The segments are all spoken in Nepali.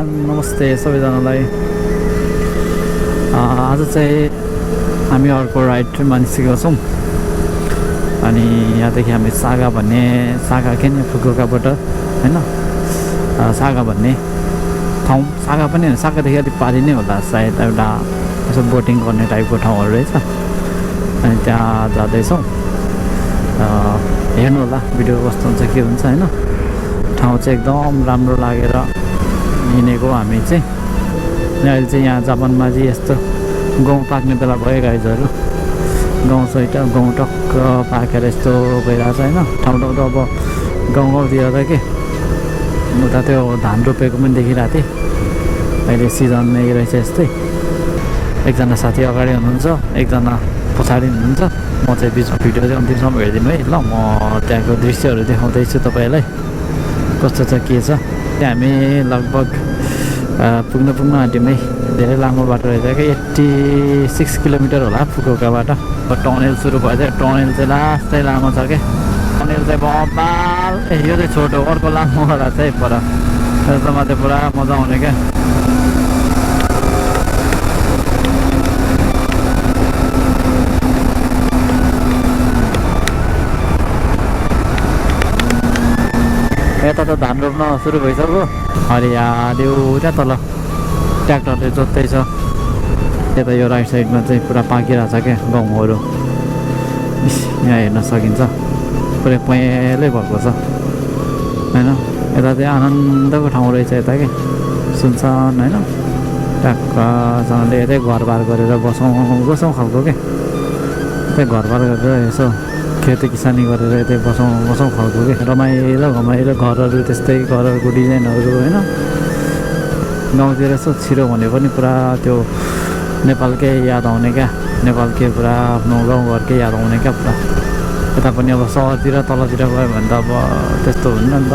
नमस्ते सबैजनालाई। आज चाहिँ हामी अर्को राइड मानिसकेका छौँ अनि यहाँदेखि हामी सागा के नि फुकुओकाबाट होइन सागा भन्ने ठाउँ, सागा पनि होइन सागादेखि अलिक पारि नै होला सायद, एउटा यसो बोटिङ गर्ने टाइपको ठाउँहरू रहेछ। अनि त्यहाँ जाँदैछौँ, हेर्नु होला भिडियो कस्तो हुन्छ के हुन्छ होइन। ठाउँ चाहिँ एकदम राम्रो लागेर हिँडेको हामी चाहिँ। अहिले चाहिँ यहाँ जापानमा चाहिँ यस्तो गहुँ पाक्ने बेला भयो गाइजहरू, गहुँ टक्क पाकेर यस्तो भइरहेछ होइन। ठाउँ त अब गाउँतिर त के उता त्यो धान रोपेको पनि देखिरहेको थिएँ। अहिले सिजन नै रहेछ यस्तै। एकजना साथी अगाडि हुनुहुन्छ, एकजना पछाडि हुनुहुन्छ। म चाहिँ बिचमा भिडियो चाहिँ अन्तिमसम्म हेरिदिनु है ल। म त्यहाँको दृश्यहरू देखाउँदैछु तपाईँलाई कस्तो छ के छ। त्यहाँ हामी लगभग पुग्न आँट्यौँ है। धेरै लामो बाटो रहेछ क्या, 86 किलोमिटर होला फुकुओकाबाट। टनेल सुरु भयो चाहिँ टनेल चाहिँ लास्टै लामो छ क्या। टनेल चाहिँ बबाल, यो चाहिँ छोटो, अर्को लामो होला चाहिँ पर। त्यसमा चाहिँ पुरा मजा आउने क्या। यता त धान रोप्न सुरु भइसक्यो। हरियाल्यो त्यहाँ तल ट्र्याक्टरले जोत्दैछ। यता यो राइट साइडमा चाहिँ पुरा पाकिरहेछ क्या गहुँहरू। यहाँ हेर्न सकिन्छ पुरै पहेँलै भएको छ होइन। यता चाहिँ आनन्दको ठाउँ रहेछ यता के, सुनसान होइन। ट्याक्कसँगले यतै घरबार गरेर बसौँ खालको के। यतै घरबार गरेर यसो खेती किसानी गरेर यतै बसौँ खालको के। रमाइलो घरहरू, त्यस्तै घरहरूको डिजाइनहरू होइन। गाउँतिर यसो छिरो भने पनि पुरा त्यो नेपालकै याद आउने क्या। नेपालकै पुरा आफ्नो गाउँघरकै याद आउने क्या पुरा। यता पनि अब सहरतिर तलतिर गयो भने त अब त्यस्तो हुन्न नि त।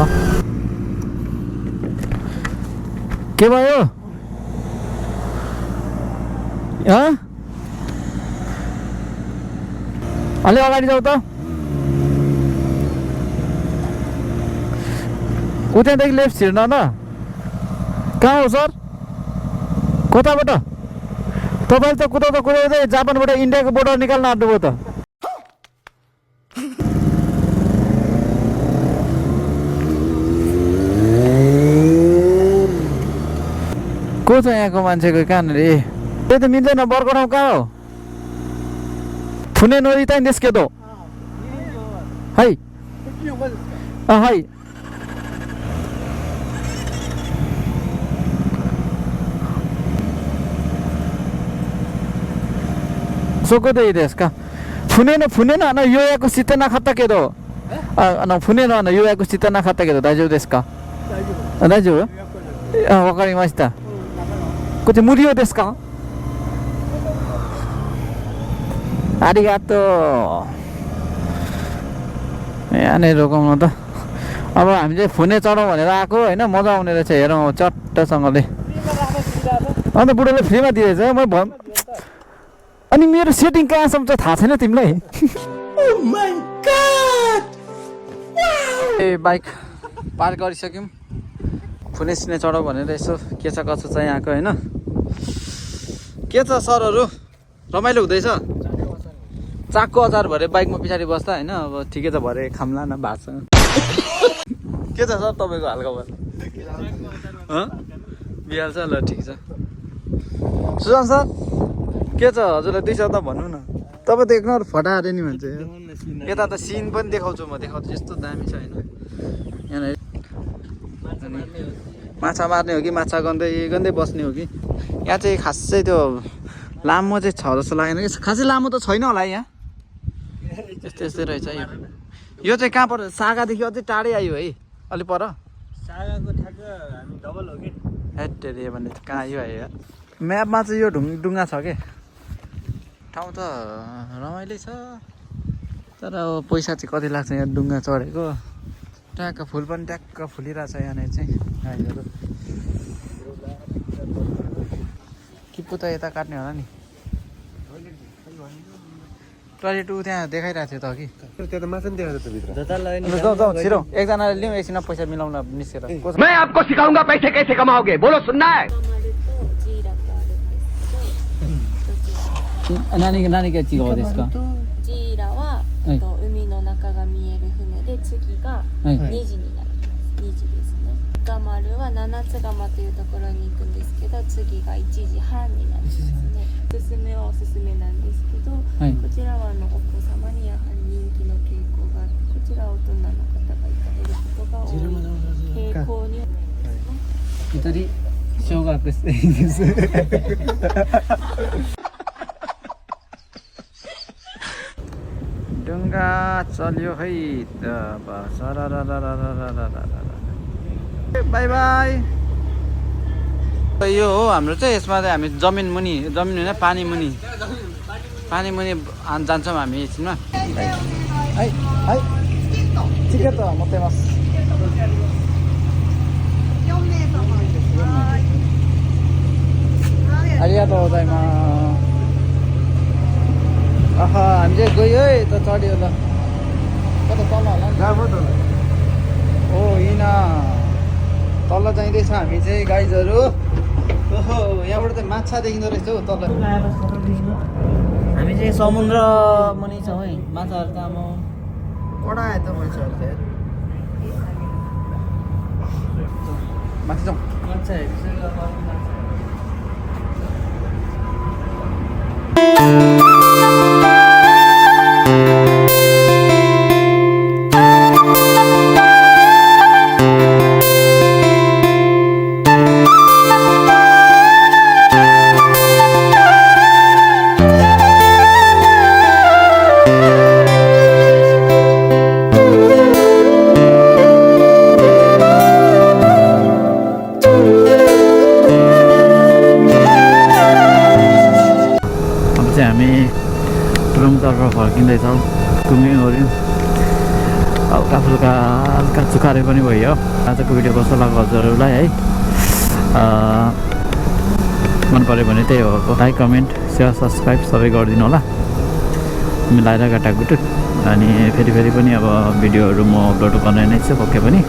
के भयो अलि अगाडि जाऊ त। उतादेखि लेफ्ट छिर्न त। कहाँ हो सर, कताबाट? तपाईँले त कुदाउँदै जापानबाट इन्डियाको बोर्डर निकाल्न आँट्नुभयो त। को छ यहाँको मान्छेको कहाँनिर? त्यही त मिल्दैन। बर्को ठाउँ कहाँ हो? फुने नोरी त निस्केदो है है। सोको दे देश का फुने ना यो याको सिते ना खाता के दो फुने ना यो याको सिते ना खाता के दो दाइजो देश का दाइजो वकारी मास्ता कुछ मुरियो देश का आरिगातो। यहाँ नै रोकौँ न त। अब हामी चाहिँ फुने चढौँ भनेर आएको होइन, मजा आउने रहेछ हेरौँ चट्टसँगले। अन्त बुढोले फ्रीमा दिएछ। अनि मेरो सेटिङ कहाँसम्म चाहिँ थाहा छैन तिमीलाई? ए बाइक पार्क गरिसक्यौँ। फुने सिने चढाउ भनेर यसो के छ कसो छ यहाँको होइन। के छ सरहरू, रमाइलो हुँदैछ? चाकको अचार भरे बाइकमा पछाडि बस्दा होइन। अब ठिकै छ भरे खाम्ला न भातसँग। के छ सर तपाईँको हालखबर? बिहाल्छ ल ठिक छ। सुशान्त सर के छ हजुरलाई 2 शब्द भन्नु न। तपाईँ त एक नम्बर फटाएर नि भन्छ। यता त सिन पनि देखाउँछु म, देखाउँछु यस्तो दामी छ होइन। यहाँनिर माछा मार्ने हो कि माछा गन्दै बस्ने हो कि। यहाँ चाहिँ खासै त्यो लामो चाहिँ छ जस्तो लागेन कि। खासै लामो त छैन होला यहाँ, यस्तै रहेछ यो चाहिँ कहाँ पर्छ? सागादेखि अझै टाढै आयो है अलि पर। सागाको ठ्याक्क हामी डबल हो कि हेटेरिया भन्ने कहाँ आयो यार। म्यापमा चाहिँ यो डुङ्गा छ के। ठाउँ त रमाइलो छ तर अब पैसा चाहिँ कति लाग्छ यहाँ डुङ्गा चढेको। ट्याक्क फुल पनि ट्याक्क फुलिरहेछ यहाँनिर चाहिँ गाईहरू। कि पुता यता काट्ने होला नि। टोयलेट ऊ त्यहाँ देखाइरहेको थियो त कि त्यो त माछा नि देखाएको छ भित्र जाउँ जाउँ छिटो एकजनाले लिउँ एकछिन पैसा मिलाउन निस्केर मैं आपको सिखाऊंगा पैसे कैसे कमाओगे बोलो सुनना है नानी नानी के चिज हो त्यसको ジーラは、海の中が見える船で次がはい2時になります。2時ですね。ガマルは七つ釜というところに行くんですけど、次が1時半になりますね。おすすめはおすすめなんですけど、はいこちらはお子様にやはり人気の傾向があって、こちらは大人の方が行かれることが多い傾向に。一人小学生です डुङ्गा चल्यो है बाई बाई यो हो हाम्रो चाहिँ यसमा चाहिँ हामी जमिन मुनि जमिन होइन पानी मुनि जान्छौँ हामी एकछिनमा है है ठिकै त मात्रै बस आलियातो हुँदैमा आहा हामी चाहिँ गयो है त चढ्यो ल कता तल होला ओ यहाँ तल जाँदैछ हामी चाहिँ गाइजहरू ओहो यहाँबाट चाहिँ माछा देखिँदो रहेछ हौ तल हामी चाहिँ समुद्र मुनि छौँ है माछाहरू त आमा कडा आयो त माछाहरू चाहिँ माथि जाउँ माछा हामी रुमतर्फ फर्किँदैछौँ घुम्यौँ गऱ्यौँ हल्का फुल्का हल्का चुखारे पनि भयो आजको भिडियो कस्तो लाग्यो हजुरहरूलाई है मन पऱ्यो भने त्यही हो लाइक कमेन्ट सेयर सब्सक्राइब सबै गरिदिनु होला मिलाएर गाटागुटु अनि फेरि पनि अब भिडियोहरू म अपलोड गर्ने नै छु पक्कै पनि